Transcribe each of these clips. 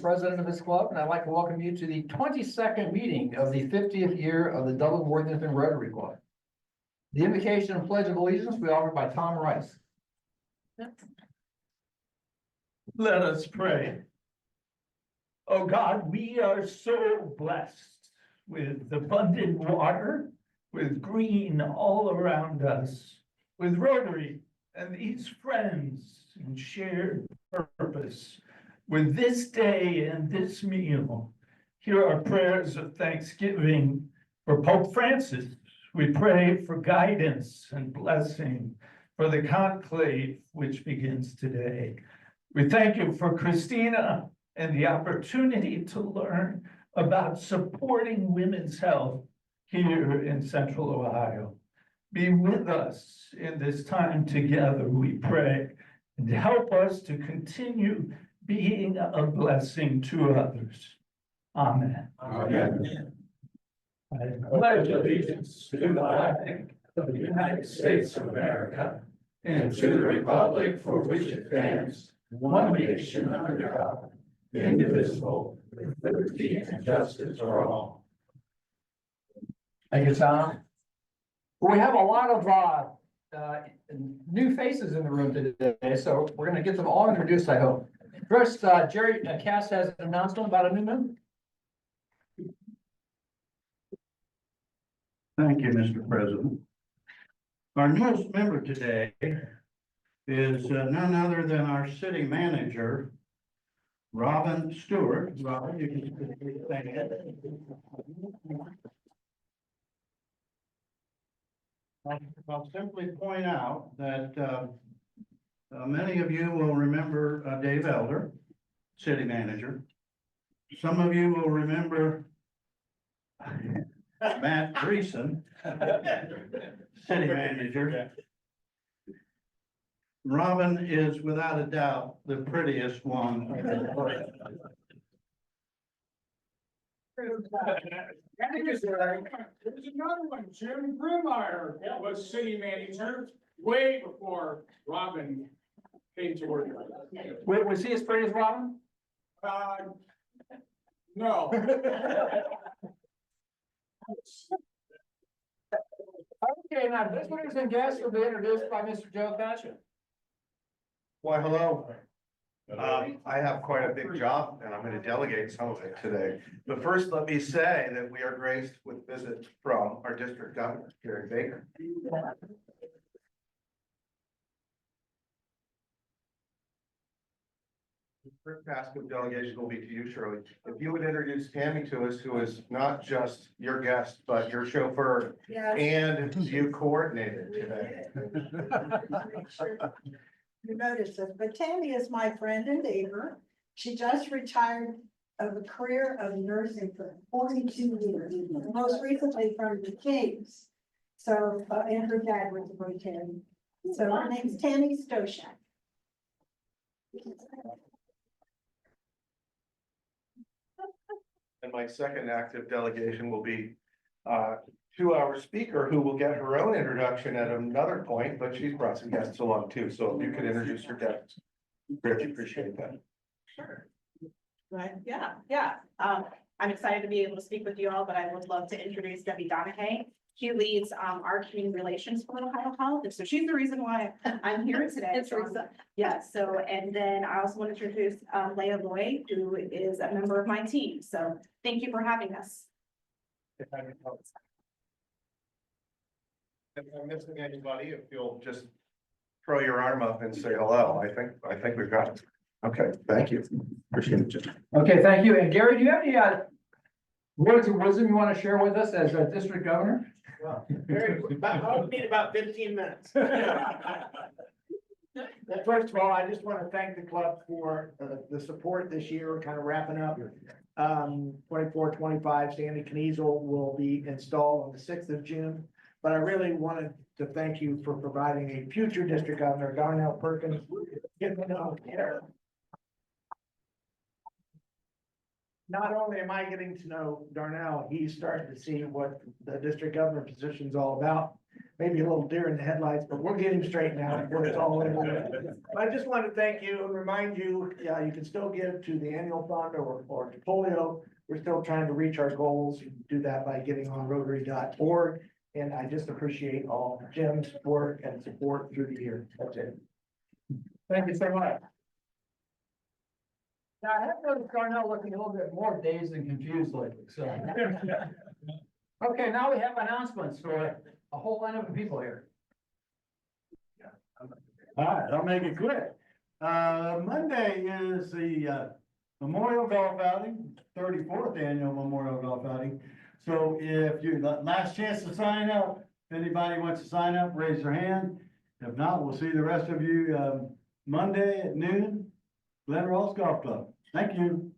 President of this club, and I'd like to welcome you to the 22nd meeting of the 50th year of the Dublin Worthington Rotary Club. The invocation and pledge of allegiance will be offered by Tom Rice. Let us pray. Oh God, we are so blessed with abundant water, with green all around us, with Rotary and these friends and shared purpose. With this day and this meal, here are prayers of thanksgiving for Pope Francis. We pray for guidance and blessing for the conclave which begins today. We thank you for Christina and the opportunity to learn about supporting women's health here in Central Ohio. Be with us in this time together, we pray, and help us to continue being a blessing to others. Amen. Amen. I pledge allegiance to the flag of the United States of America and to the republic for which it stands, one nation under God, indivisible, with liberty and justice for all. Thank you, Tom. Well, we have a lot of new faces in the room today, so we're going to get them all introduced, I hope. First, Jerry Cass has an announcement about a new member. Thank you, Mr. President. Our newest member today is none other than our city manager, Robin Stewart. Robin, you can thank you. I'll simply point out that many of you will remember Dave Elder, city manager. Some of you will remember Matt Greason, city manager. Robin is without a doubt the prettiest one. There's another one, Jim Grimmeyer was city manager way before Robin came to work. Was he as pretty as Robin? No. Okay, now visitors and guests will be introduced by Mr. Joe Thatcher. Why, hello. I have quite a big job and I'm going to delegate some of it today. But first, let me say that we are graced with visits from our district governor, Gary Baker. The first task of delegation will be to you, Shirley. If you would introduce Tammy to us, who is not just your guest, but your chauffeur and you coordinated today. You notice this, but Tammy is my friend and neighbor. She just retired of a career of nursing for 42 years, most recently from the Kings. So, and her dad was a Rotary. So her name's Tammy Stoshak. And my second active delegation will be to our speaker, who will get her own introduction at another point, but she's brought some guests along too. So if you could introduce your guests, greatly appreciate that. Sure. Right, yeah. I'm excited to be able to speak with you all, but I would love to introduce Debbie Donahue. She leads our community relations for Ohio Health, and so she's the reason why I'm here today. So, and then I also want to introduce Leah Lloyd, who is a member of my team. So thank you for having us. If I'm missing anybody, if you'll just throw your arm up and say hello, I think we've got it. Okay, thank you. Appreciate it. Okay, thank you. And Gary, do you have any words of wisdom you want to share with us as a district governor? Well, I'll need about 15 minutes. First of all, I just want to thank the club for the support this year. We're kind of wrapping up. 24, 25, Sandy Kniesel will be installed on the 6th of June. But I really wanted to thank you for providing a future district governor, Darnell Perkins. Not only am I getting to know Darnell, he's starting to see what the district governor position is all about. maybe a little deer in the headlights, but we'll get him straightened out before it's all over. But I just want to thank you and remind you, yeah, you can still give to the annual fund or to polio. We're still trying to reach our goals. You can do that by getting on Rotary.org. And I just appreciate all Jim's work and support through the year. That's it. Thank you so much. Now, I have noticed Darnell looking a little bit more dazed and confused lately, so. Okay, now we have announcements for a whole line of people here. All right, I'll make it quick. Monday is the Memorial Golf Outing, 34th annual Memorial Golf Outing. So if you, last chance to sign up, if anybody wants to sign up, raise their hand. If not, we'll see the rest of you Monday at noon, Glen Ross Golf Club. Thank you.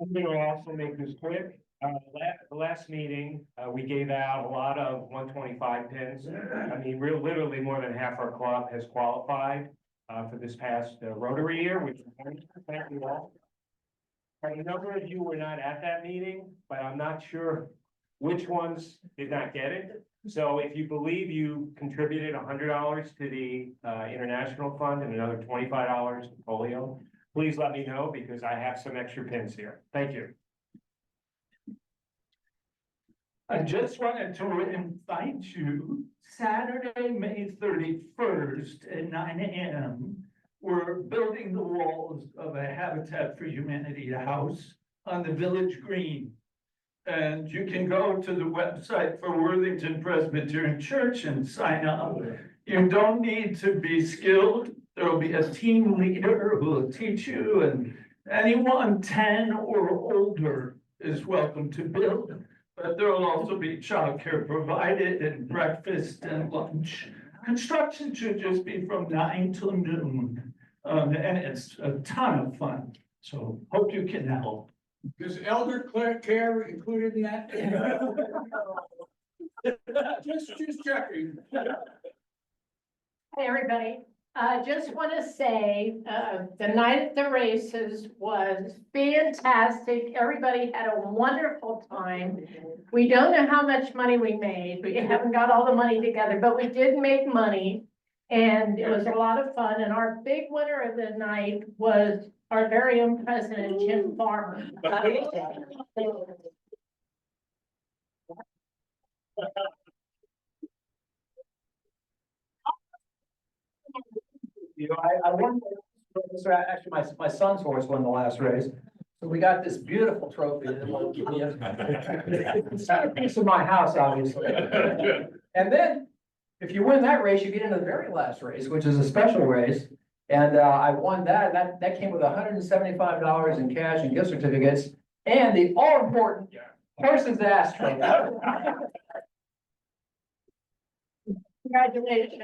I'm gonna also make this quick. The last meeting, we gave out a lot of 125 pins. I mean, literally more than half our club has qualified for this past Rotary year, which is thank you all. A number of you were not at that meeting, but I'm not sure which ones did not get it. So if you believe you contributed $100 to the International Fund and another $25 to polio, please let me know because I have some extra pins here. Thank you. I just wanted to invite you Saturday, May 31st at 9 a.m. We're building the walls of a Habitat for Humanity house on the village green. And you can go to the website for Worthington Presbyterian Church and sign up. You don't need to be skilled. There will be a team leader who will teach you, and anyone 10 or older is welcome to build. But there will also be childcare provided and breakfast and lunch. Construction should just be from 9 till noon. And it's a ton of fun. So hope you can help. Is elder care included in that? Just checking. Hey, everybody. Just want to say, the night at the races was fantastic. Everybody had a wonderful time. We don't know how much money we made. We haven't got all the money together, but we did make money. And it was a lot of fun. And our big winner of the night was our very own president, Jim Farmer. You know, I won, so actually, my son's horse won the last race. So we got this beautiful trophy. It's not a piece of my house, obviously. And then, if you win that race, you get into the very last race, which is a special race. And I won that. That came with $175 in cash and gift certificates, and the all-important horse's ass trophy. Congratulations.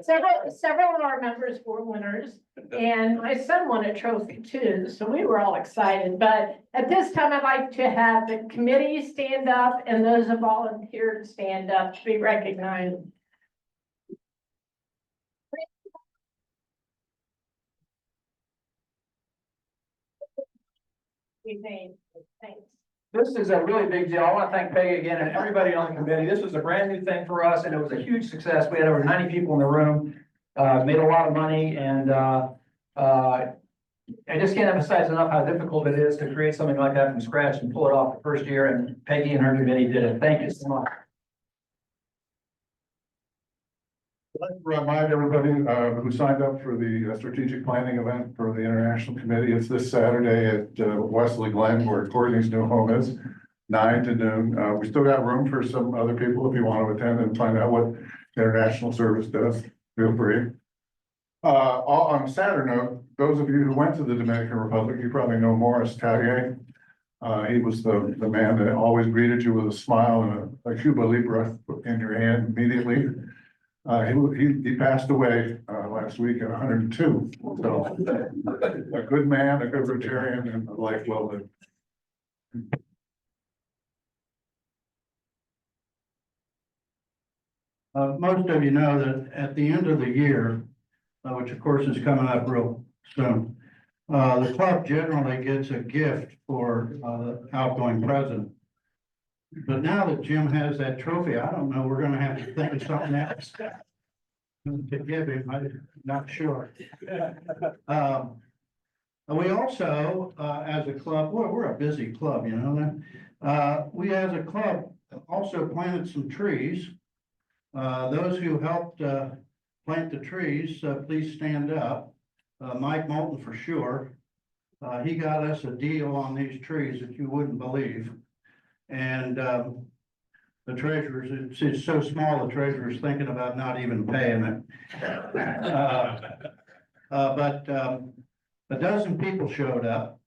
Several of our members were winners, and my son won a trophy too, so we were all excited. But at this time, I'd like to have the committee stand up and those who volunteered stand up to be recognized. Thanks. This is a really big deal. I want to thank Peggy again and everybody on the committee. This was a brand new thing for us and it was a huge success. We had over 90 people in the room, made a lot of money, and I just can't emphasize enough how difficult it is to create something like that from scratch and pull it off the first year, and Peggy and her committee did it. Thank you so much. I'd like to remind everybody who signed up for the strategic planning event for the International Committee. It's this Saturday at Wesley Glen, where Courtney's new home is, 9 to noon. We still got room for some other people if you want to attend and find out what International Service does. Feel free. On a sadder note, those of you who went to the Dominican Republic, you probably know Morris Taguier. He was the man that always greeted you with a smile and a Cuba Libre in your hand immediately. He passed away last week at 102. So a good man, a good Rotarian, and a life well lived. Most of you know that at the end of the year, which of course is coming up real soon, the club generally gets a gift for the outgoing president. But now that Jim has that trophy, I don't know, we're gonna have to think of something else to give him, I'm not sure. We also, as a club, well, we're a busy club, you know that? We as a club also planted some trees. Those who helped, plant the trees, please stand up. Mike Moulton for sure. He got us a deal on these trees that you wouldn't believe. And, the treasurer's, it's so small, the treasurer's thinking about not even paying it. But a dozen people showed up.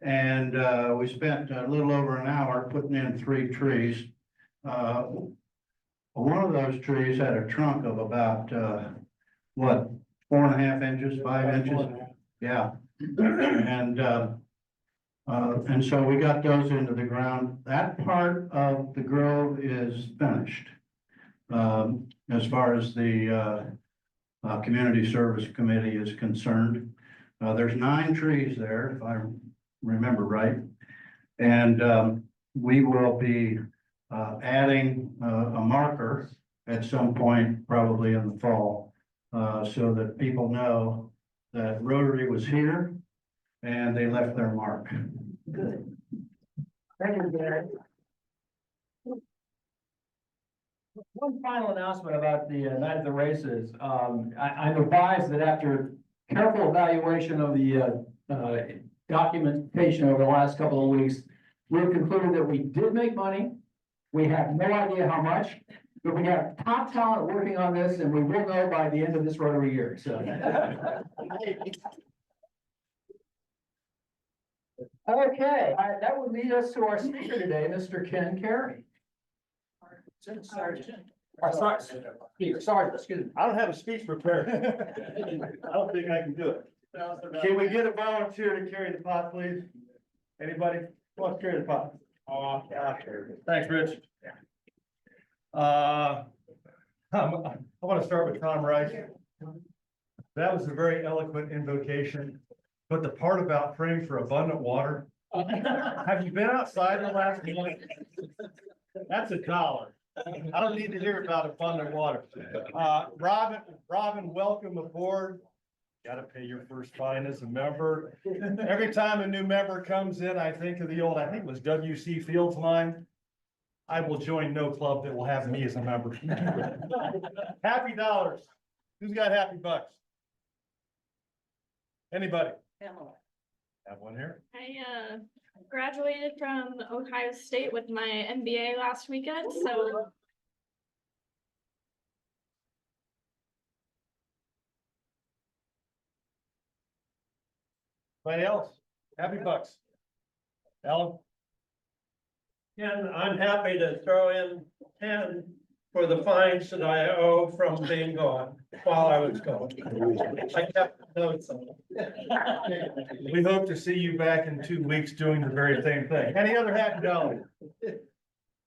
And, we spent a little over an hour putting in 3 trees. One of those trees had a trunk of about, 4.5 inches, 5 inches? Yeah. And so we got those into the ground. That part of the grove is finished. As far as the, Community Service Committee is concerned. There's 9 trees there, if I remember right. And, we will be, adding, a marker at some point, probably in the fall. So that people know that Rotary was here and they left their mark. Good. Thank you, Gary. One final announcement about the night of the races. I'm advised that after careful evaluation of the documentation over the last couple of weeks, we've concluded that we did make money. We have no idea how much, but we have top talent working on this, and we will know by the end of this Rotary year, so. Okay, that would lead us to our speaker today, Mr. Ken Carey. Sergeant, excuse me. I don't have a speech prepared. I don't think I can do it. Can we get a volunteer to carry the pot, please? Anybody want to carry the pot? Thanks, Rich. I want to start with Tom Rice. That was a very eloquent invocation, but the part about praying for abundant water. Have you been outside the last month? That's $1. I don't need to hear about abundant water. Robin, welcome aboard. Got to pay your first fine as a member. Every time a new member comes in, I think of the old, I think it was W.C. Fields line. I will join no club that will have me as a member. Happy dollars. Who's got happy bucks? Anybody? Have one here. I graduated from Ohio State with my MBA last weekend, so. Anybody else? Happy bucks. Alan? And I'm happy to throw in 10 for the fines that I owe from being gone while I was gone. I kept notes on it. We hope to see you back in 2 weeks doing the very same thing. Any other happy dollars?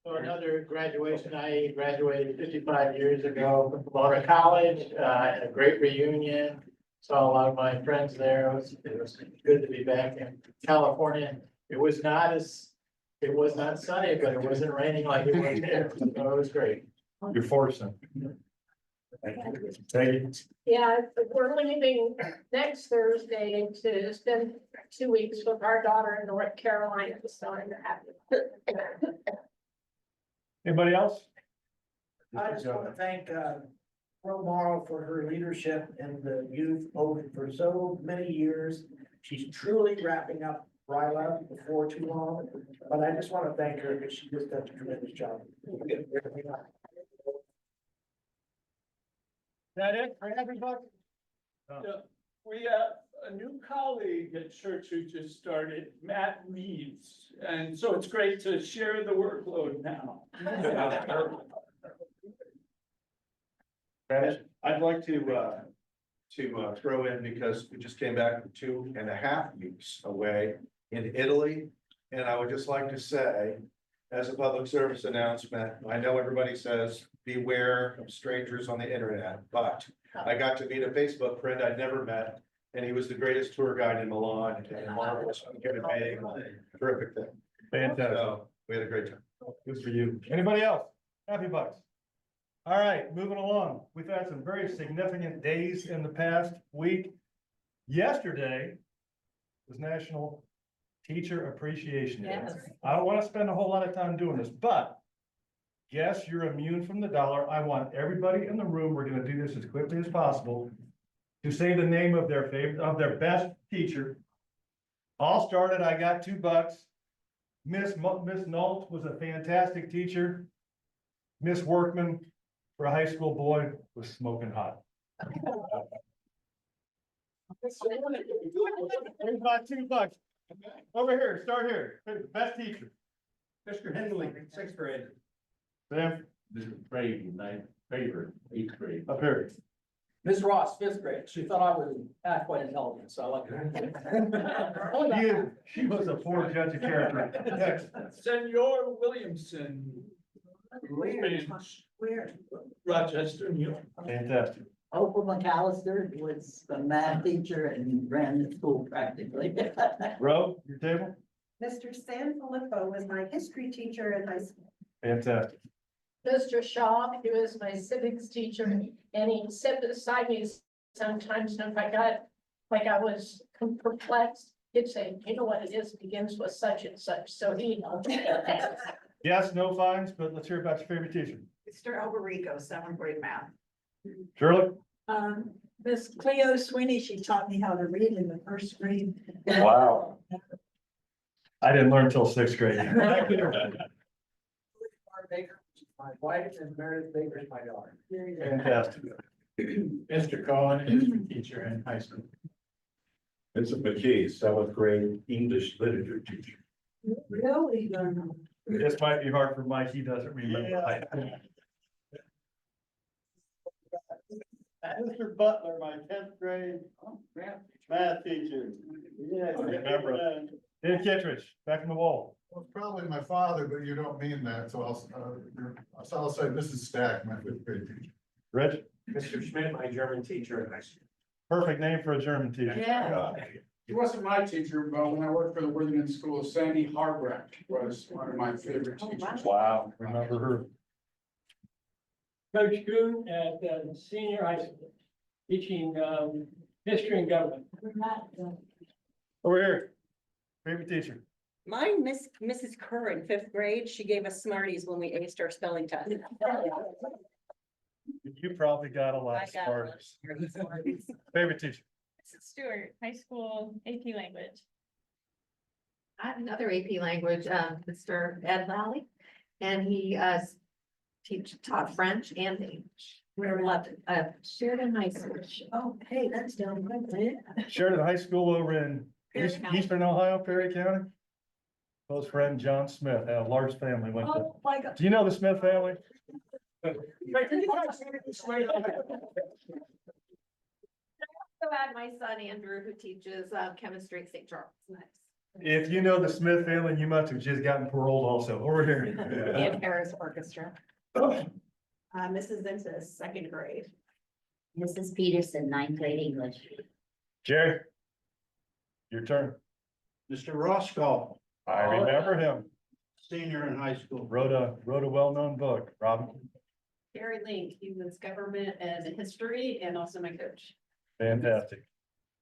For another graduation, I graduated 55 years ago from Florida College, had a great reunion. Saw a lot of my friends there. It was good to be back in California. It was not sunny, but it wasn't raining like it was here. So it was great. You're fortunate. Thank you. Yeah, we're leaving next Thursday to spend 2 weeks with our daughter in North Carolina, so I'm happy. Anybody else? I just want to thank Pearl Morrow for her leadership in the youth over for so many years. She's truly wrapping up Ryla before too long, but I just want to thank her because she just does a tremendous job. That it for everybody? We have a new colleague at church who just started, Matt Reeves, and so it's great to share the workload now. I'd like to throw in, because we just came back from 2.5 weeks away in Italy. And I would just like to say, as a public service announcement, I know everybody says beware of strangers on the internet, but I got to meet a Facebook friend I'd never met. And he was the greatest tour guide in Milan, and a marvelous human being, terrific thing. Fantastic. So we had a great time. Good for you. Anybody else? Happy Bucks. All right, moving along. We've had some very significant days in the past week. Yesterday was National Teacher Appreciation Day. Yes. I don't want to spend a whole lot of time doing this, but yes, you're immune from the dollar. I want everybody in the room, we're gonna do this as quickly as possible, to say the name of their favorite, of their best teacher. All started, I got $2. Miss Nault was a fantastic teacher. Miss Workman, for a high school boy, was smoking hot. Here's my $2. Over here, start here. Best teacher. Mr. Henley, 6th grade. Sam, Mr. Brady, my favorite, 8th grade. up here. Ms. Ross, 5th grade. She thought I was quite intelligent, so I like her. She was a poor judge of character. Next. Senor Williamson, Where? Rochester, New York. Fantastic. Opal McAllister was the math teacher and ran the school practically. Row, your table. Mr. Sanfilippo was my history teacher in high school. Fantastic. Mr. Shaw, he was my civics teacher, and he'd sit beside me sometimes, and if I got, like I was perplexed, he'd say, you know what it is, begins with such and such, so he helped. Yes, no fines, but let's hear about your favorite teacher. Mr. Alberico, 7th grade math. Shirley? Miss Cleo Sweeney, she taught me how to read in the 1st grade. Wow. I didn't learn till 6th grade. Baker, my wife, and Meredith Baker is my daughter. Fantastic. Mr. Cohen, history teacher in high school. Vincent McKee, 7th grade English literature teacher. Really? This might be hard for Mike, he doesn't remember. Mr. Butler, my 10th grade math teacher. Yeah. Remember. Dan Kittredge, back in the wall. Well, it's probably my father, but you don't mean that, so I'll say Mrs. Stack, my 5th grade teacher. Rich, Mr. Schmidt, my German teacher in high school. perfect name for a German teacher. Yeah. He wasn't my teacher, but when I worked for the Worthington School, Sandy Harbrecht was one of my favorite teachers. Wow, remember her. Coach Kuhn at senior high school, teaching history and government. Over here, favorite teacher. Mine, Mrs. Kerr in 5th grade, she gave us Smarties when we aced our spelling test. You probably got a lot I of got a lot of Smarties. Smarties. Favorite teacher. Mrs. Stewart, high school AP language. I had another AP language, Mr. Ed Lally, and he taught French and English. We loved it. Sheridan High School. Oh, hey, that's down my way. Sheridan High School over in Perry County. Eastern Ohio, Perry County. Close friend John Smith, had a large family, went to, Oh, my God. do you know the Smith family? So add my son Andrew, who teaches chemistry at St. Charles. Nice. If you know the Smith family, you must have just gotten paroled also, over here. And Harris Orchestra. Mrs. Ventus, 2nd grade. Mrs. Peterson, 9th grade English. Jerry. Your turn. Mr. Roscoe, I remember him. senior in high school. Wrote a well-known book, Robin. Gary Link, he was government and history and also my coach. Fantastic.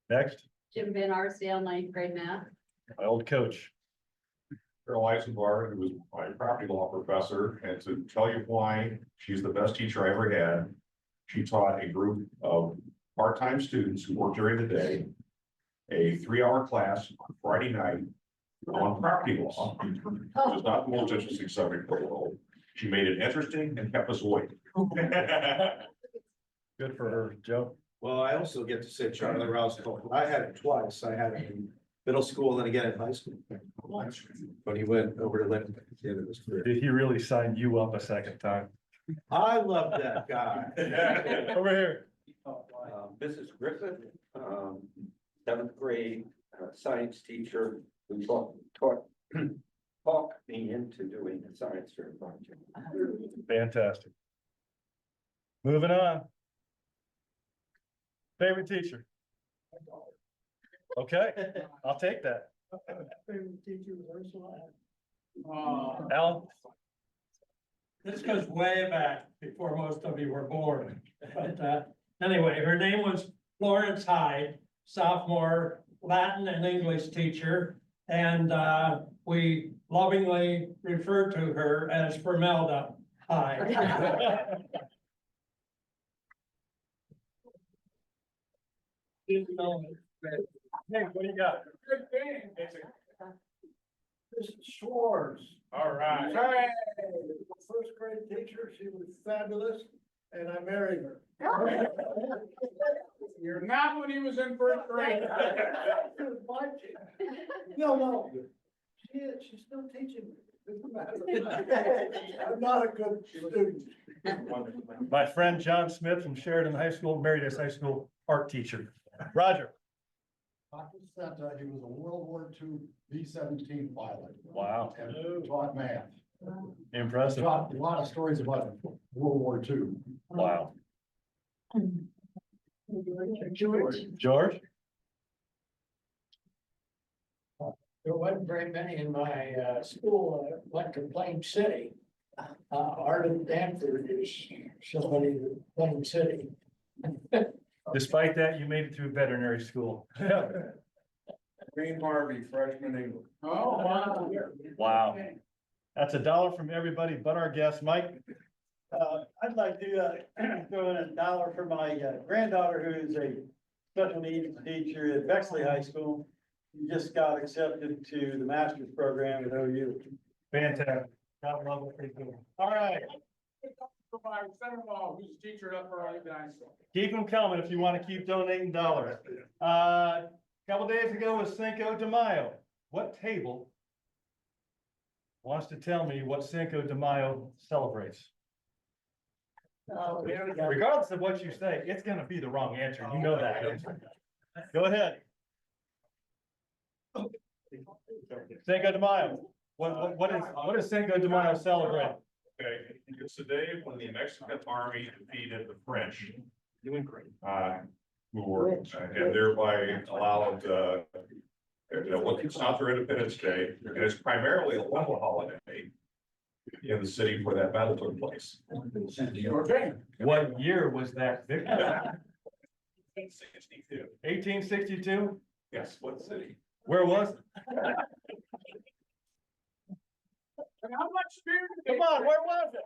Next, Jim Van Arsdale, 9th grade math. my old coach. Carol Eisenbar, who was my property law professor, and to tell you why she's the best teacher I ever had, she taught a group of part-time students who worked during the day, a 3-hour class on Friday night on property law, which is not the most interesting subject in the world. She made it interesting and kept us awake. Good for her, Joe. Well, I also get to say Charlie Roscoe. I had it twice. I had it in middle school and then again in high school. When he went over to Lincoln at the end of his career. Did he really sign you up a second time? I love that guy. Over here. Mrs. Griffith, 7th grade science teacher, who talked me into doing a science fair project. Fantastic. Moving on. Favorite teacher? Okay, I'll take that. Favorite teacher was Ursula. Alan? this goes way back before most of you were born. But anyway, her name was Florence Hyde, sophomore Latin and English teacher. And we lovingly refer to her as Formelda Hyde. Hey, what do you got? Good thing. Mrs. Schwartz. All right. Hey, first grade teacher, she was fabulous, and I married her. You're not when he was in first grade. No, she's still teaching. I'm not a good student. My friend John Smith from Sheridan High School, married his high school art teacher. Roger. Dr. Senta, he was a World War II B-17 pilot. Wow. And taught math. Impressive. Taught a lot of stories about World War II. Wow. George? There wasn't very many in my school, went to Plain City. Arden Danford is somebody in Plain City. Despite that, you made it through veterinary school. Green Harvey, freshman English. Oh, wow. Wow. That's $1 from everybody but our guest, Mike. I'd like to throw in $1 for my granddaughter, who is a special needs teacher at Bexley High School. She just got accepted to the master's program at OU. Fantastic. God love what they do. All right. For my son-in-law, who's a teacher up for Arlington High School. Keep them coming if you want to keep donating dollars. Couple days ago was Cinco de Mayo. What table wants to tell me what Cinco de Mayo celebrates? Oh, there we go. Regardless of what you say, it's gonna be the wrong answer. You know that. Go ahead. Cinco de Mayo. What is Cinco de Mayo celebrate? Okay, it's the day when the Mexican army defeated the French. Doing great. Who were, and thereby allowed, it's not their Independence Day, and it's primarily a local holiday in the city where that battle took place. Okay. What year was that victory? 1862. 1862? Yes, what city? Where was it? And how much beer? Come on, where was it?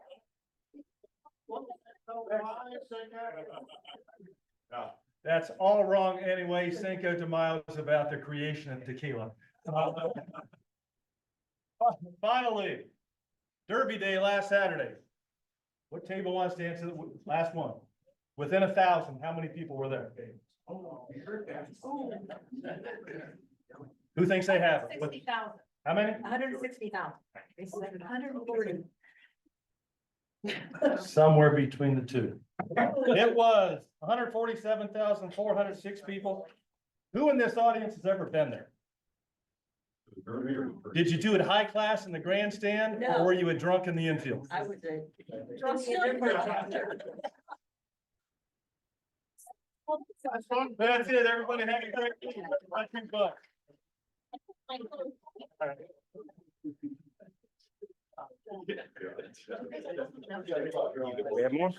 That's all wrong anyway. Cinco de Mayo is about the creation of tequila. Finally, Derby Day last Saturday. What table wants to answer the last one? Within 1,000, how many people were there? Who thinks they have it? 60,000. How many? 160,000. They said 140. Somewhere between the two. It was 147,406 people. Who in this audience has ever been there? Did you do it high class in the grandstand, No. or were you a drunk in the infield? I was a. That's it, everybody have a great week. $2. We have more?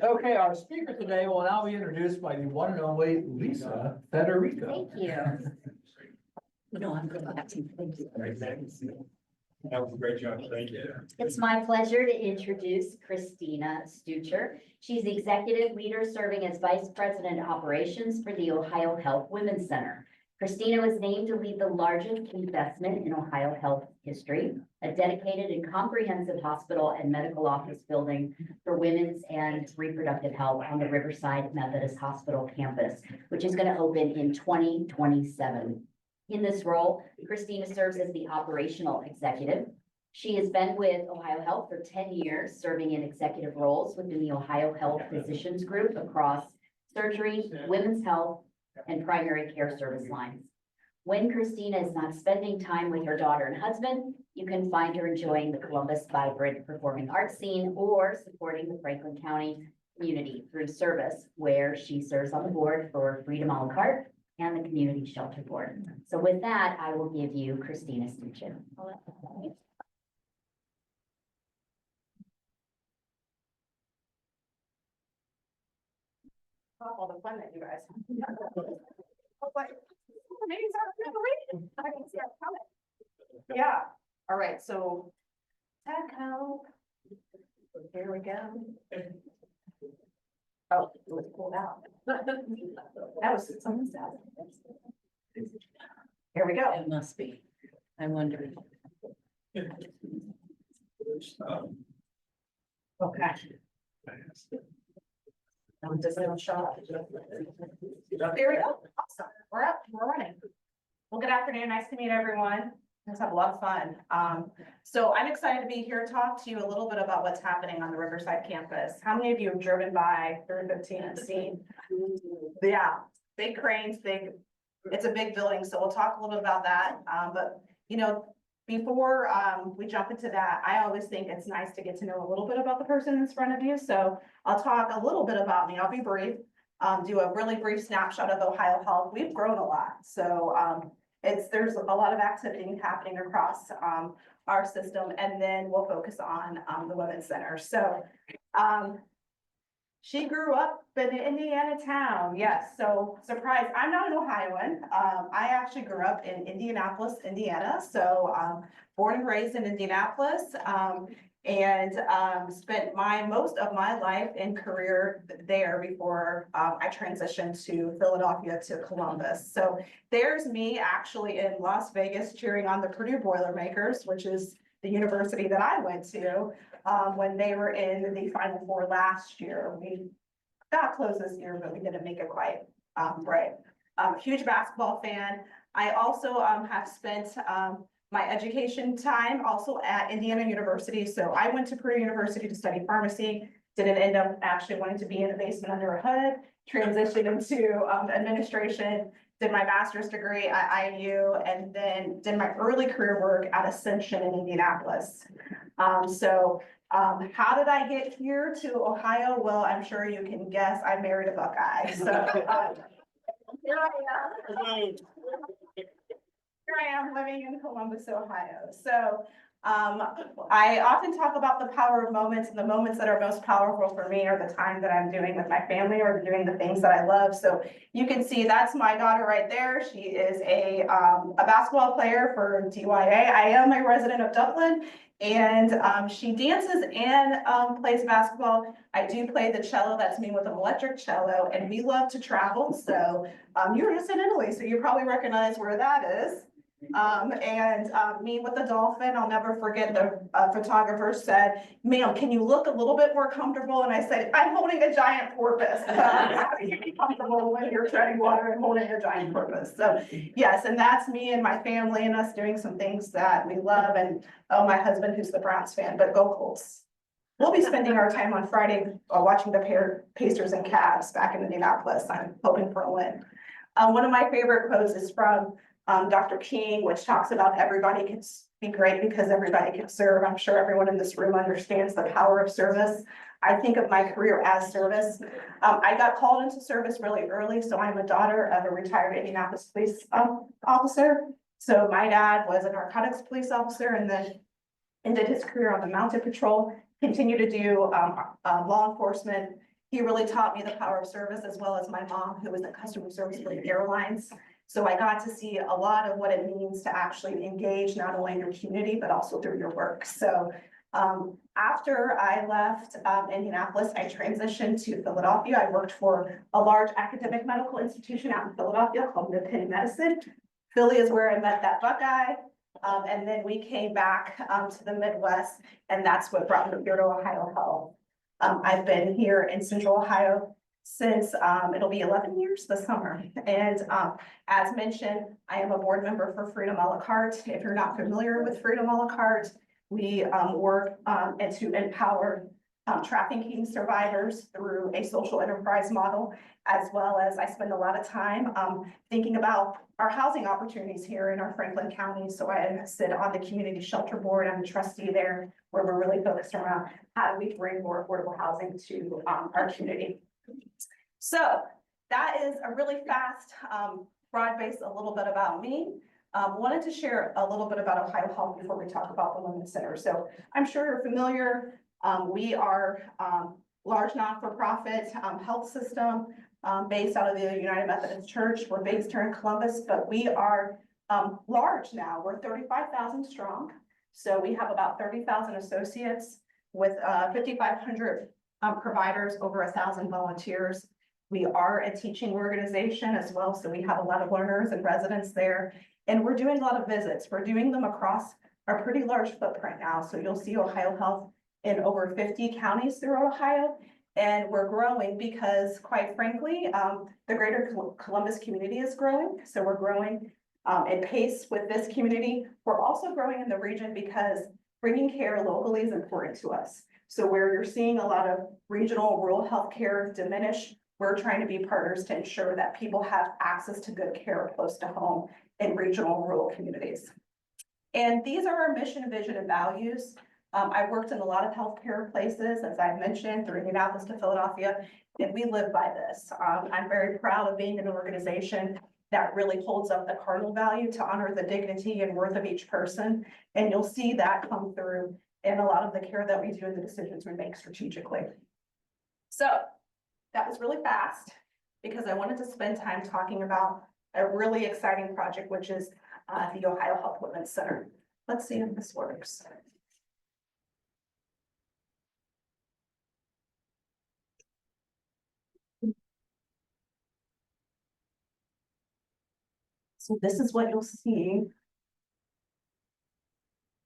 Okay, our speaker today will now be introduced by the one and only Lisa Federico. Thank you. No, I'm good. Thank you. That was a great job, thank you. It's my pleasure to introduce Christina Stucher. She's the executive leader serving as Vice President Operations for the Ohio Health Women's Center. Christina was named to lead the largest investment in Ohio health history, a dedicated and comprehensive hospital and medical office building for women's and reproductive health on the Riverside Methodist Hospital campus, which is going to open in 2027. In this role, Christina serves as the operational executive. She has been with Ohio Health for 10 years, serving in executive roles within the Ohio Health Physicians Group across surgery, women's health, and primary care service lines. When Christina is not spending time with her daughter and husband, you can find her enjoying the Columbus vibrant performing arts scene or supporting the Franklin County community through service, where she serves on the board for Freedom a la carte and the Community Shelter Board. So with that, I will give you Christina Stucher. All the fun that you guys. I was like, "Oh, maybe it's not reading. I can see it coming." Yeah, all right, so. Tech help. Here we go. Oh, it was pulled out. That was something sad. Here we go. It must be. I wonder. Okay. I'm just gonna shot. There we go. Awesome. We're up, we're running. Well, good afternoon. Nice to meet everyone. Let's have a lot of fun. So I'm excited to be here to talk to you a little bit about what's happening on the Riverside campus. How many of you have driven by 315 and seen? Yeah, big cranes, it's a big building, so we'll talk a little bit about that. But you know, before we jump into that, I always think it's nice to get to know a little bit about the person in front of you. So I'll talk a little bit about me. I'll be brief, do a really brief snapshot of Ohio Health. We've grown a lot. So there's a lot of activity happening across our system, and then we'll focus on the Women's Center. So she grew up in an Indiana town. Yes, so surprise, I'm not an Ohioan. I actually grew up in Indianapolis, Indiana. So born and raised in Indianapolis, and spent most of my life and career there before I transitioned to Philadelphia to Columbus. So there's me actually in Las Vegas cheering on the Purdue Boilermakers, which is the university that I went to when they were in the Final Four last year. We got close this year, but we didn't make it quite right. Huge basketball fan. I also have spent my education time also at Indiana University. So I went to Purdue University to study pharmacy, didn't end up actually wanting to be in a basement under a hood, transitioned into administration, did my master's degree at IU, and then did my early career work at Ascension in Indianapolis. How did I get here to Ohio? Well, I'm sure you can guess, I married a Buckeye. So here I am living in Columbus, Ohio. So I often talk about the power of moments, and the moments that are most powerful for me are the time that I'm doing with my family or doing the things that I love. So you can see that's my daughter right there. She is a basketball player for DYA. I am a resident of Dublin, and she dances and plays basketball. I do play the cello. That's me with an electric cello, and we love to travel. So you're just in Italy, so you probably recognize where that is. Me with the dolphin, I'll never forget the photographer said, "Ma'am, can you look a little bit more comfortable?" And I said, "I'm holding a giant porpoise." How do you be comfortable when you're treading water and holding a giant porpoise? So yes, and that's me and my family and us doing some things that we love. And oh, my husband, who's the Browns fan, but go Colts. We'll be spending our time on Friday watching the Pacers and Cavs back in Indianapolis. I'm hoping for a win. One of my favorite quotes is from Dr. King, which talks about everybody can be great because everybody can serve. I'm sure everyone in this room understands the power of service. I think of my career as service. I got called into service really early, so I'm a daughter of a retired Indianapolis police officer. So my dad was a narcotics police officer and then ended his career on the mounted patrol, continued to do law enforcement. He really taught me the power of service, as well as my mom, who was in customer service for the airlines. So I got to see a lot of what it means to actually engage not only in your community, but also through your work. So after I left Indianapolis, I transitioned to Philadelphia. I worked for a large academic medical institution out in Philadelphia called Penn Medicine. Philly is where I met that Buckeye. And then we came back to the Midwest, and that's what brought me here to Ohio Health. I've been here in Central Ohio since it'll be 11 years this summer. And as mentioned, I am a board member for Freedom a la carte. If you're not familiar with Freedom a la carte, we work to empower trafficking survivors through a social enterprise model, as well as I spend a lot of time thinking about our housing opportunities here in our Franklin County. So I sit on the community shelter board. I'm a trustee there, where we're really focused around how do we bring more affordable housing to our community. So that is a really fast, broad base, a little bit about me. Wanted to share a little bit about Ohio Health before we talk about the Women's Center. So I'm sure you're familiar. We are large not-for-profit health system. based out of the United Methodist Church. We're based here in Columbus, but we are large now. We're 35,000 strong. So we have about 30,000 associates with 5,500 providers, over 1,000 volunteers. We are a teaching organization as well, so we have a lot of learners and residents there. And we're doing a lot of visits. We're doing them across a pretty large footprint now. So you'll see Ohio Health in over 50 counties throughout Ohio. And we're growing because, quite frankly, the greater Columbus community is growing. So we're growing at pace with this community. We're also growing in the region because bringing care locally is important to us. So where you're seeing a lot of regional rural healthcare diminish, we're trying to be partners to ensure that people have access to good care close to home in regional rural communities. And these are our mission, vision, and values. I've worked in a lot of healthcare places, as I mentioned, through Indianapolis to Philadelphia, and we live by this. I'm very proud of being in an organization that really holds up the cardinal value to honor the dignity and worth of each person. And you'll see that come through in a lot of the care that we do and the decisions we make strategically. So that was really fast because I wanted to spend time talking about a really exciting project, which is the Ohio Health Women's Center. Let's see if this works. So this is what you'll see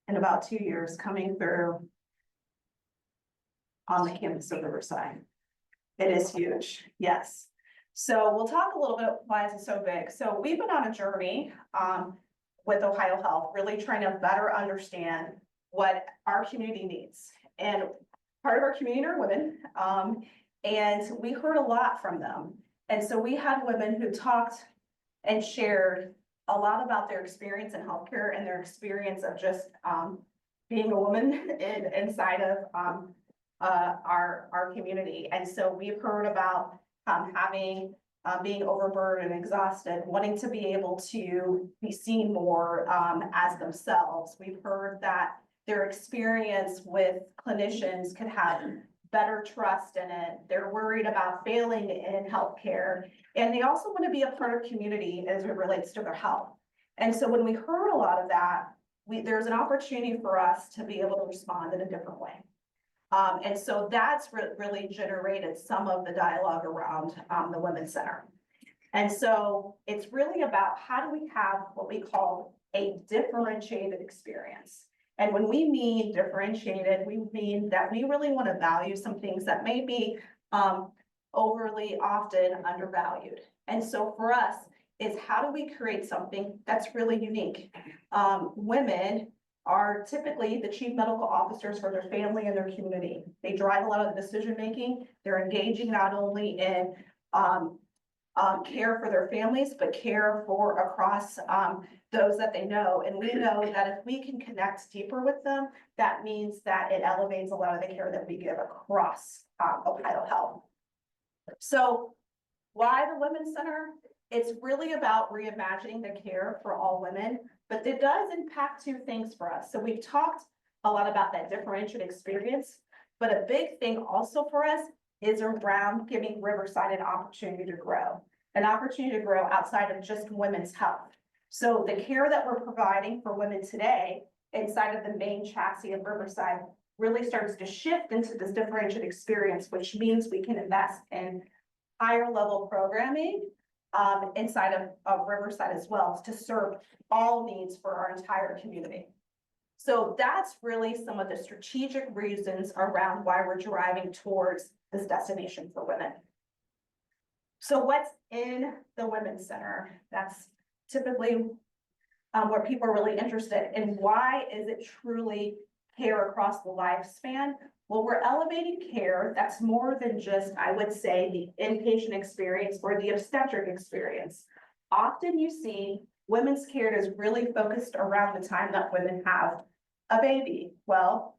in about 2 years coming through on the campus of Riverside. It is huge, yes. So we'll talk a little bit why is it so big. So we've been on a journey with Ohio Health, really trying to better understand what our community needs. And part of our community are women, and we heard a lot from them. And so we had women who talked and shared a lot about their experience in healthcare and their experience of just being a woman inside of our community. And so we've heard about being overburdened and exhausted, wanting to be able to be seen more as themselves. We've heard that their experience with clinicians could have better trust in it. They're worried about failing in healthcare. And they also want to be a part of community as it relates to their health. And so when we heard a lot of that, there's an opportunity for us to be able to respond in a different way. And so that's really generated some of the dialogue around the Women's Center. And so it's really about how do we have what we call a differentiated experience. And when we mean differentiated, we mean that we really want to value some things that may be overly often undervalued. And so for us is how do we create something that's really unique? Women are typically the chief medical officers for their family and their community. They drive a lot of the decision-making. They're engaging not only in care for their families, but care for across those that they know. And we know that if we can connect deeper with them, that means that it elevates a lot of the care that we give across Ohio Health. So why the Women's Center? It's really about reimagining the care for all women, but it does impact two things for us. So we've talked a lot about that differentiated experience, but a big thing also for us is around giving Riverside an opportunity to grow outside of just women's health. So the care that we're providing for women today inside of the main chassis of Riverside really starts to shift into this differentiated experience, which means we can invest in higher level programming inside of Riverside as well to serve all needs for our entire community. So that's really some of the strategic reasons around why we're driving towards this destination for women. So what's in the Women's Center? That's typically where people are really interested in. Why is it truly care across the lifespan? Well, we're elevating care that's more than just, I would say, the inpatient experience or the obstetric experience. Often you see women's care is really focused around the time that women have a baby. Well,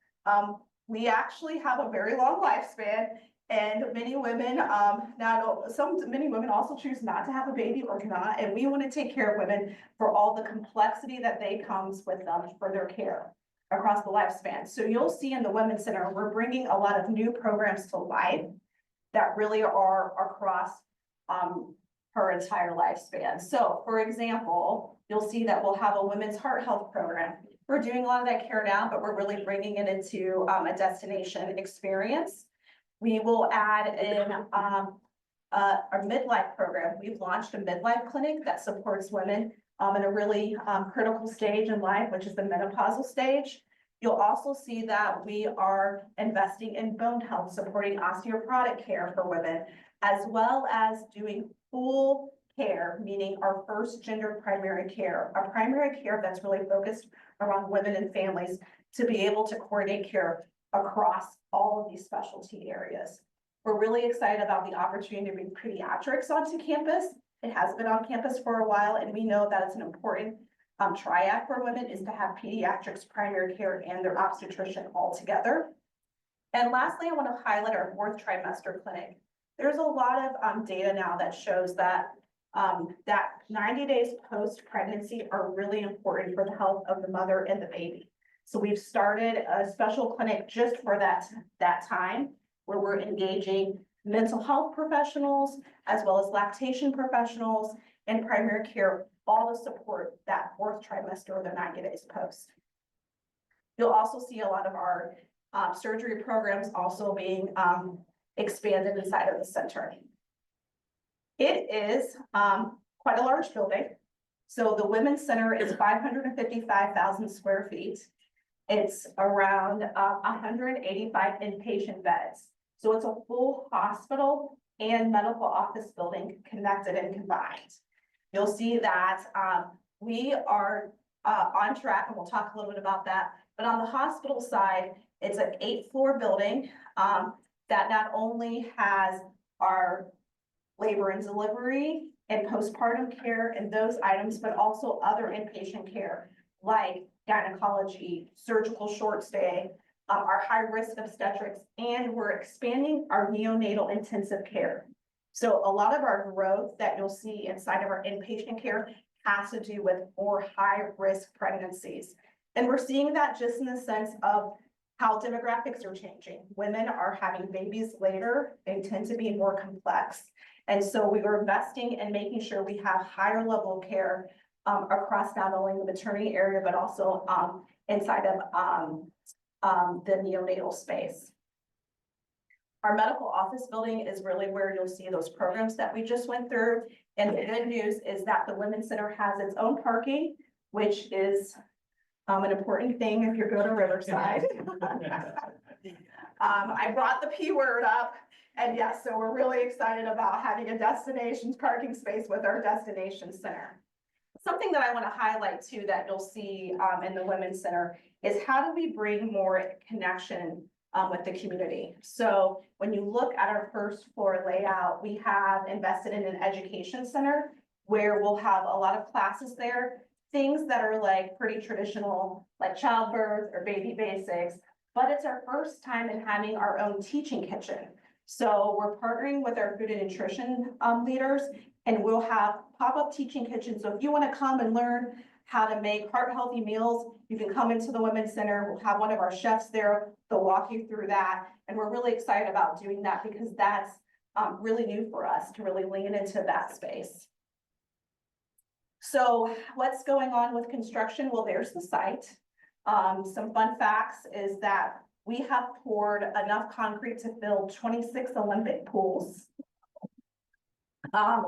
we actually have a very long lifespan, and many women, many women also choose not to have a baby or cannot, and we want to take care of women for all the complexity that they comes with them for their care across the lifespan. So you'll see in the Women's Center, we're bringing a lot of new programs to life that really are across her entire lifespan. So for example, you'll see that we'll have a women's heart health program. We're doing a lot of that care now, but we're really bringing it into a destination experience. We will add in our midlife program. We've launched a midlife clinic that supports women in a really critical stage in life, which is the menopausal stage. You'll also see that we are investing in bone health, supporting osteoporotic care for women, as well as doing full care, meaning our first gender primary care, a primary care that's really focused around women and families to be able to coordinate care across all of these specialty areas. We're really excited about the opportunity to bring pediatrics onto campus. It has been on campus for a while, and we know that it's an important triad for women is to have pediatrics, primary care, and their obstetrician all together. And lastly, I want to highlight our 4th trimester clinic. There's a lot of data now that shows that 90 days post-pregnancy are really important for the health of the mother and the baby. So we've started a special clinic just for that time where we're engaging mental health professionals as well as lactation professionals and primary care, all to support that 4th trimester or the 90 days post. You'll also see a lot of our surgery programs also being expanded inside of the center. It is quite a large building. So the Women's Center is 555,000 square feet. It's around 185 inpatient beds. So it's a full hospital and medical office building connected and combined. You'll see that we are on track, and we'll talk a little bit about that. But on the hospital side, it's an 8-floor building that not only has our labor and delivery and postpartum care and those items, but also other inpatient care like gynecology, surgical short stay, our high risk obstetrics, and we're expanding our neonatal intensive care. So a lot of our growth that you'll see inside of our inpatient care has to do with more high risk pregnancies. And we're seeing that just in the sense of how demographics are changing. Women are having babies later, they tend to be more complex. And so we were investing in making sure we have higher level of care across not only the maternity area, but also inside of the neonatal space. Our medical office building is really where you'll see those programs that we just went through. And the good news is that the Women's Center has its own parking, which is an important thing if you go to Riverside. I brought the P word up, and yes, so we're really excited about having a destination parking space with our destination center. Something that I want to highlight too that you'll see in the Women's Center is how do we bring more connection with the community. So when you look at our first floor layout, we have invested in an education center where we'll have a lot of classes there, things that are like pretty traditional, like childbirth or baby basics, but it's our first time in having our own teaching kitchen. So we're partnering with our food and nutrition leaders, and we'll have pop-up teaching kitchens. So if you want to come and learn how to make heart-healthy meals, you can come into the Women's Center. We'll have one of our chefs there. They'll walk you through that. And we're really excited about doing that because that's really new for us to really lean into that space. So what's going on with construction? Well, there's the site. Some fun facts is that we have poured enough concrete to fill 26 Olympic pools.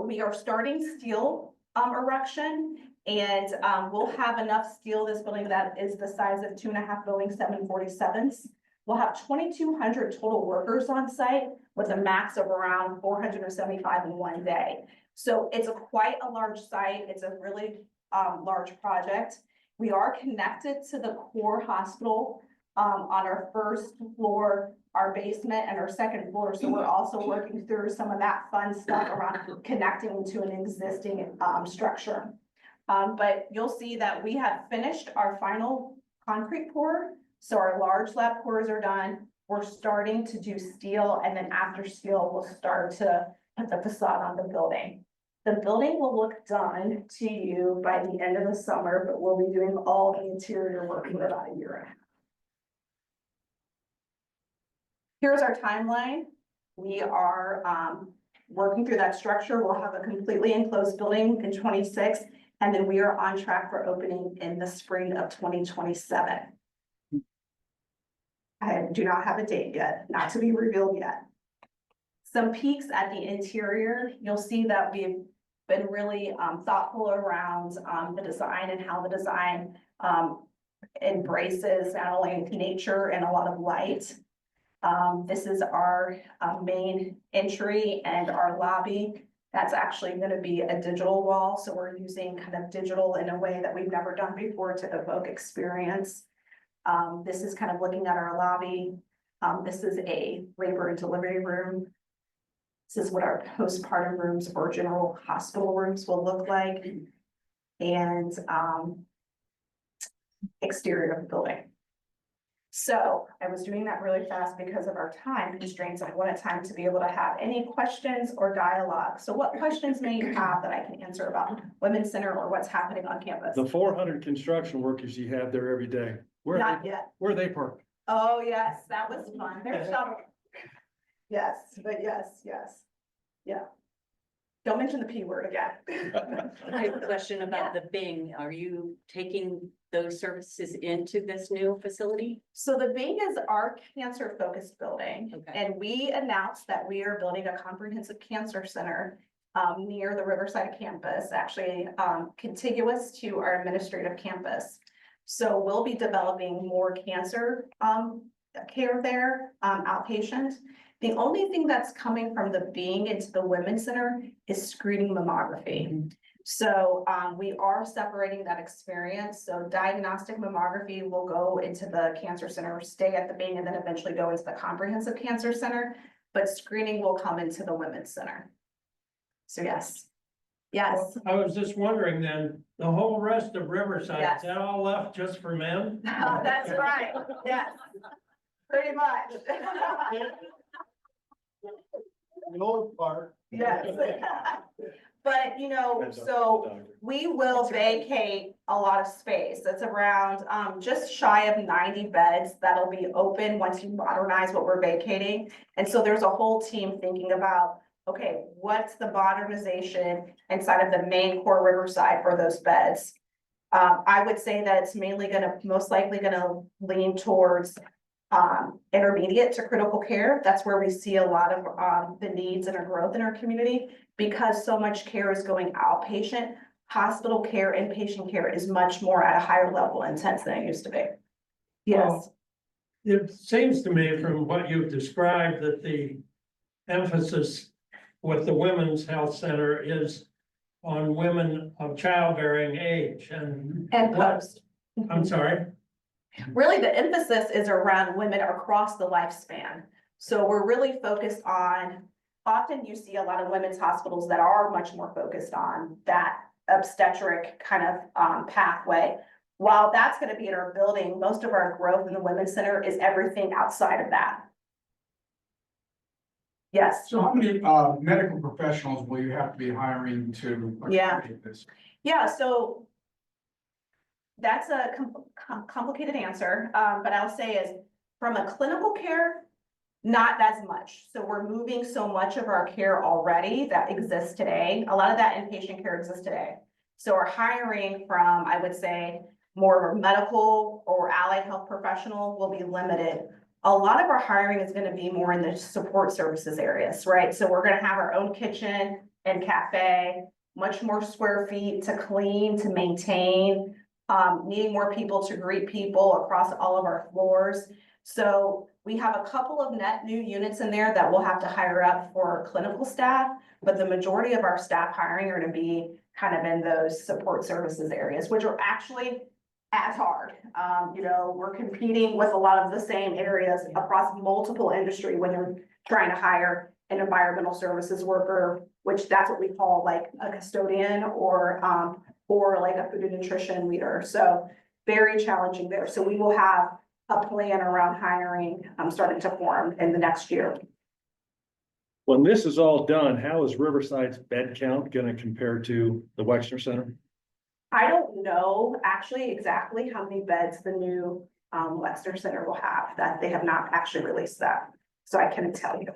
We are starting steel erection, and we'll have enough steel this building that is the size of 2.5 Boeing 747s. We'll have 2,200 total workers on site with a max of around 475 in one day. So it's quite a large site. It's a really large project. We are connected to the core hospital on our first floor, our basement, and our second floor. So we're also working through some of that fun stuff around connecting to an existing structure. But you'll see that we have finished our final concrete pour. So our large slab pours are done. We're starting to do steel, and then after steel, we'll start to put the facade on the building. The building will look done to you by the end of the summer, but we'll be doing all the interior work in about a year and a half. Here's our timeline. We are working through that structure. We'll have a completely enclosed building in 26, and then we are on track for opening in the spring of 2027. I do not have a date yet, not to be revealed yet. Some peeks at the interior, you'll see that we've been really thoughtful around the design and how the design embraces not only nature and a lot of light. This is our main entry and our lobby. That's actually going to be a digital wall. So we're using kind of digital in a way that we've never done before to evoke experience. This is kind of looking at our lobby. This is a labor and delivery room. This is what our postpartum rooms or general hospital rooms will look like. And exterior of the building. So I was doing that really fast because of our time constraints. I wanted time to be able to have any questions or dialogue. So what questions may you have that I can answer about Women's Center or what's happening on campus? The 400 construction workers you have there every day, Not yet. where are they parked? Oh, yes, that was fun. There's some. Yes, but yes. Yeah. Don't mention the P word again. I have a question about the Bing. Are you taking those services into this new facility? So the Bing is our cancer focused building. Okay. And we announced that we are building a comprehensive cancer center near the Riverside campus, actually contiguous to our administrative campus. So we'll be developing more cancer care there, outpatient. The only thing that's coming from the Bing into the Women's Center is screening mammography. So we are separating that experience. So diagnostic mammography will go into the cancer center, stay at the Bing, and then eventually go into the comprehensive cancer center. But screening will come into the Women's Center. So yes. Yes. I was just wondering then, the whole rest of Riverside, Yes. is that all left just for men? That's right. Yes. Pretty much. The old part. Yes. But, you know, so we will vacate a lot of space. That's around just shy of 90 beds that'll be open once you modernize what we're vacating. And so there's a whole team thinking about, okay, what's the modernization inside of the main core Riverside for those beds? I would say that it's mainly most likely gonna lean towards intermediate to critical care. That's where we see a lot of the needs and our growth in our community, because so much care is going outpatient. Hospital care, inpatient care is much more at a higher level intense than it used to be. Yes. Well, it seems to me from what you've described that the emphasis with the Women's Health Center is on women of childbearing age and. Post. I'm sorry. Really, the emphasis is around women across the lifespan. So we're really focused on, often you see a lot of women's hospitals that are much more focused on that obstetric kind of pathway. While that's going to be in our building, most of our growth in the Women's Center is everything outside of that. Yes. So how many medical professionals will you have to be hiring to accommodate this? Yeah, so that's a complicated answer, but I'll say is from a clinical care, not as much. So we're moving so much of our care already that exists today. A lot of that inpatient care exists today. So we're hiring from, I would say, more of a medical or allied health professional will be limited. A lot of our hiring is going to be more in the support services areas, right? So we're going to have our own kitchen and cafe, much more square feet to clean, to maintain, needing more people to greet people across all of our floors. So we have a couple of net new units in there that we'll have to hire up for clinical staff, but the majority of our staff hiring are going to be kind of in those support services areas, which are actually as hard. You know, we're competing with a lot of the same areas across multiple industry when you're trying to hire an environmental services worker, which that's what we call like a custodian or like a food and nutrition leader. So very challenging there. So we will have a plan around hiring starting to form in the next year. When this is all done, how is Riverside's bed count going to compare to the Wexner Center? I don't know actually exactly how many beds the new Wexner Center will have. That they have not actually released that. So I couldn't tell you.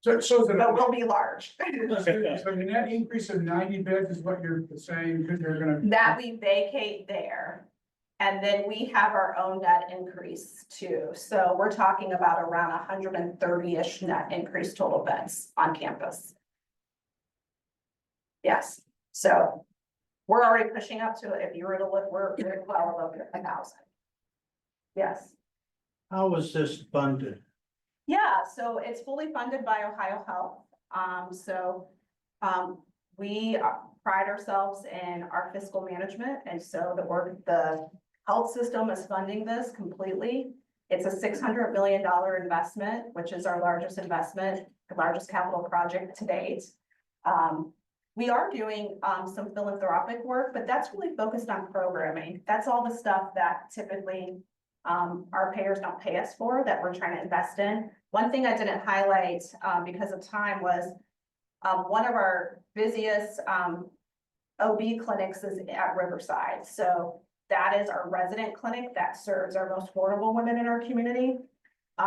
So but will be large. So the net increase of 90 beds is what you're saying, because you're gonna. That we vacate there. And then we have our own net increase too. So we're talking about around 130-ish net increase total beds on campus. Yes, so we're already pushing up to it. If you were to look, we're well above 1,000. Yes. How was this funded? Yeah, so it's fully funded by Ohio Health. We pride ourselves in our fiscal management, and so the health system is funding this completely. It's a $600 million investment, which is our largest investment, the largest capital project to date. We are doing some philanthropic work, but that's really focused on programming. That's all the stuff that typically our payers don't pay us for, that we're trying to invest in. One thing I didn't highlight because of time was one of our busiest OB clinics is at Riverside. So that is our resident clinic that serves our most vulnerable women in our community.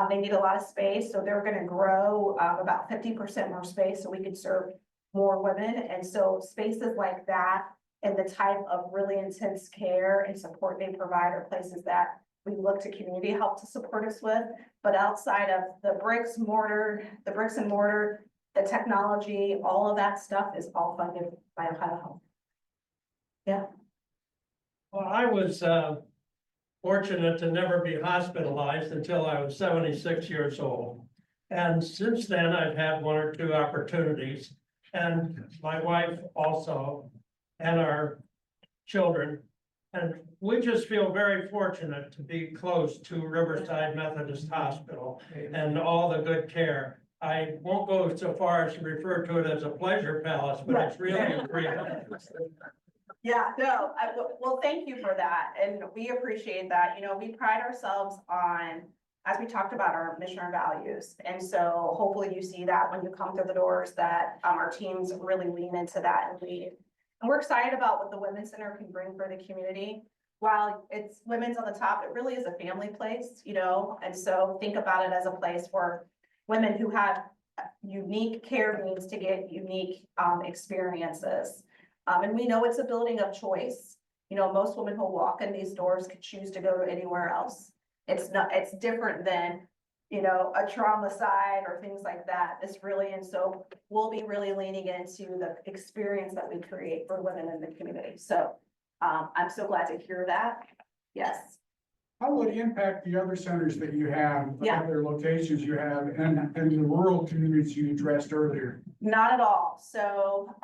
They need a lot of space, so they're gonna grow about 50% more space so we could serve more women. And so spaces like that and the type of really intense care and support they provide are places that we look to community help to support us with. But outside of the bricks and mortar, the technology, all of that stuff is all funded by Ohio Health. Yeah. Well, I was fortunate to never be hospitalized until I was 76 years old. And since then, I've had one or two opportunities, and my wife also, and our children. And we just feel very fortunate to be close to Riverside Methodist Hospital and all the good care. I won't go so far as to refer to it as a pleasure palace, but it's really a great. Yeah, no, well, thank you for that. And we appreciate that. You know, we pride ourselves on, as we talked about, our mission, our values. And so hopefully you see that when you come through the doors, that our teams really lean into that and lead. And we're excited about what the Women's Center can bring for the community. While it's women's on the top, it really is a family place, you know? And so think about it as a place for women who have unique care needs to get unique experiences. And we know it's a building of choice. You know, most women who walk in these doors could choose to go anywhere else. It's different than, you know, a trauma side or things like that. This really, and so we'll be really leaning into the experience that we create for women in the community. So I'm so glad to hear that. Yes. How would it impact the other centers that you have, the Yeah. other locations you have, and the rural communities you addressed earlier? Not at all. So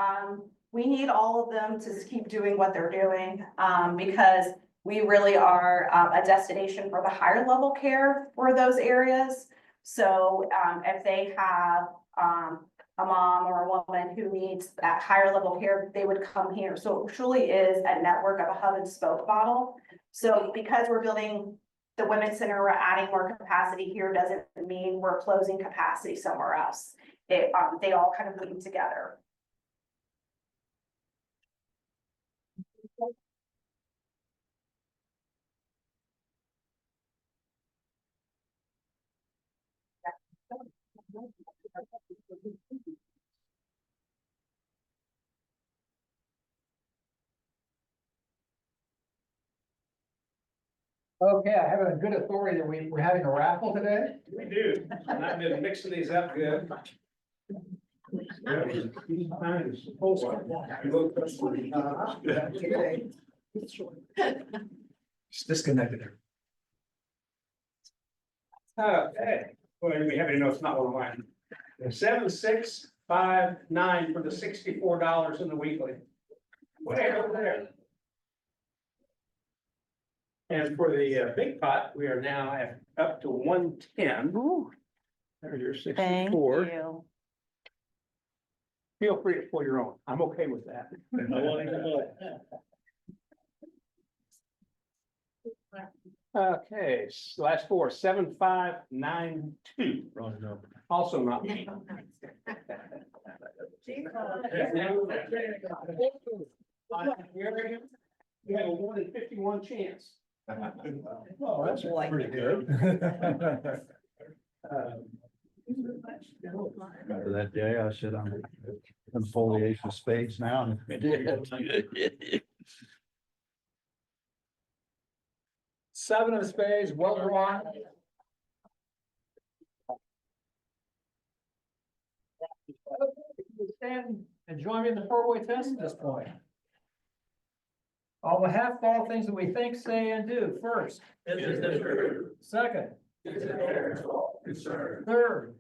we need all of them to keep doing what they're doing because we really are a destination for the higher level care for those areas. So if they have a mom or a woman who needs that higher level care, they would come here. So it truly is a network of a hub and spoke model. So because we're building the Women's Center, we're adding more capacity here, doesn't mean we're closing capacity somewhere else. They all kind of lead together. Okay, I have a good authority that we're having a raffle today. We do, and I've been mixing these up good. It's disconnected. Okay, well, you'll be happy to know it's not one of mine. 7659 for the $64 in the weekly. Way over there. And for the big pot, we are now at up to 110. There's your 64. you. Feel free to pull your own. I'm okay with that. Okay, last four, 7592. Wrong number. Also not me. You have a 1 in 51 chance. Well, that's pretty good. Remember that day I sit on the foliation of spades now? Seven of spades, well drawn. Stand and join me in the four-way test at this point. All the half-ball things that we think, say, and do. First. Second. Third.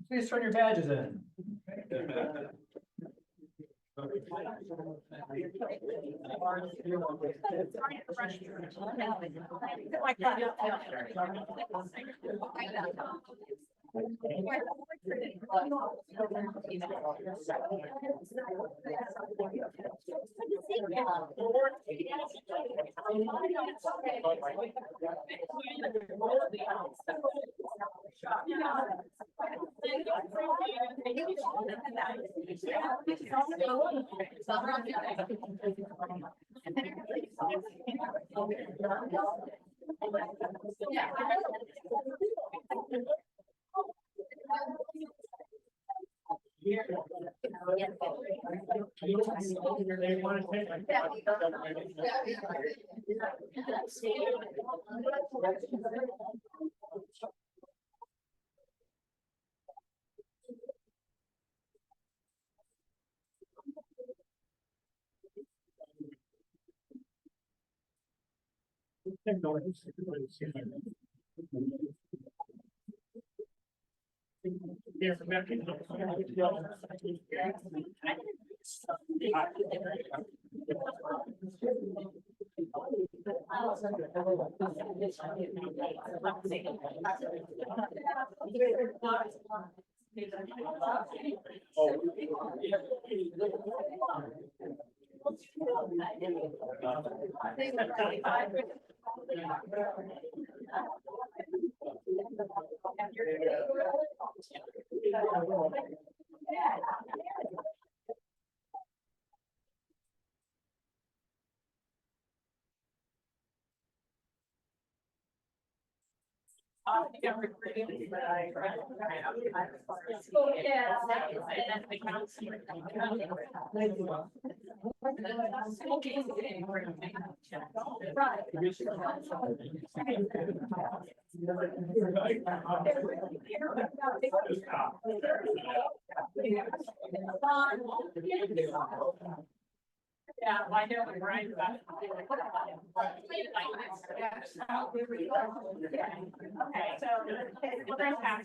Please turn your badges in. Yeah, I know, I'm right about it. Okay, so. Well, there's half.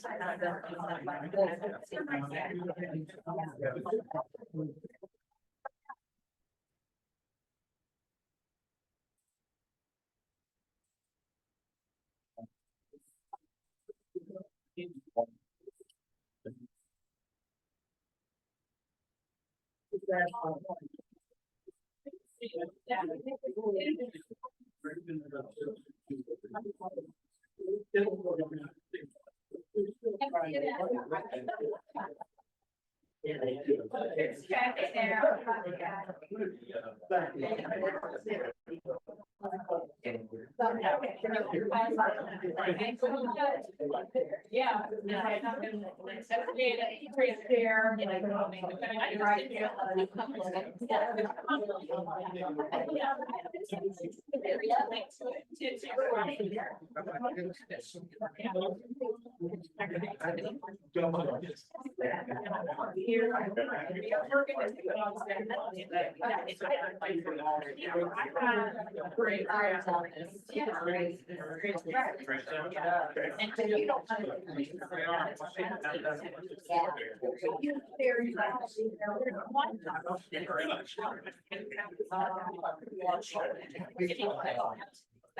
Yeah.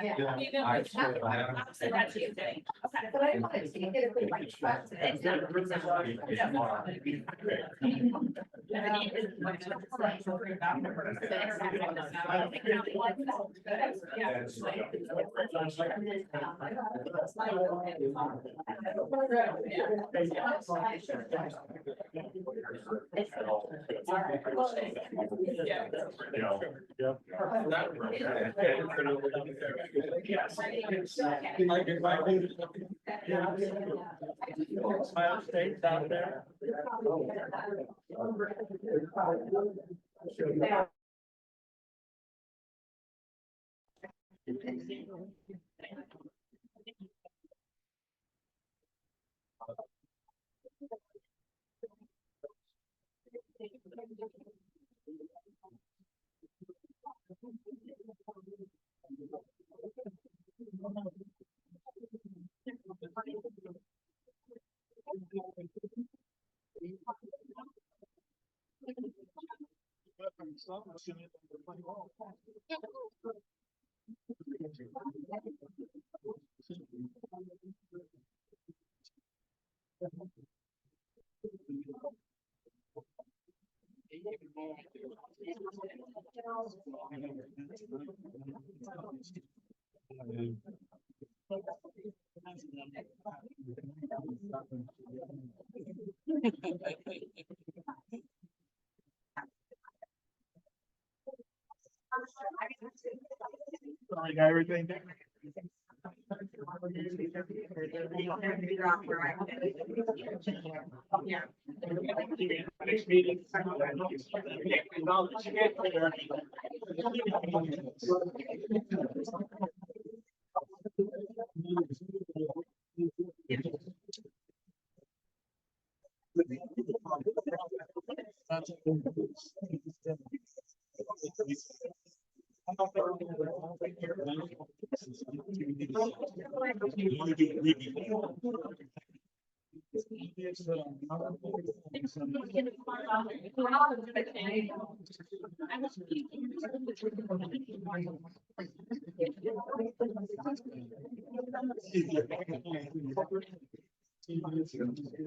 Yeah. You know, I swear. I'll say that to you today. But I wanted to get it with my truck today. Ohio State's out there. Sorry, got everything. Next meeting.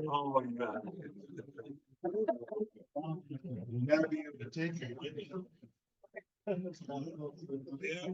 Oh, my God. You gotta be able to take it with you. Yeah.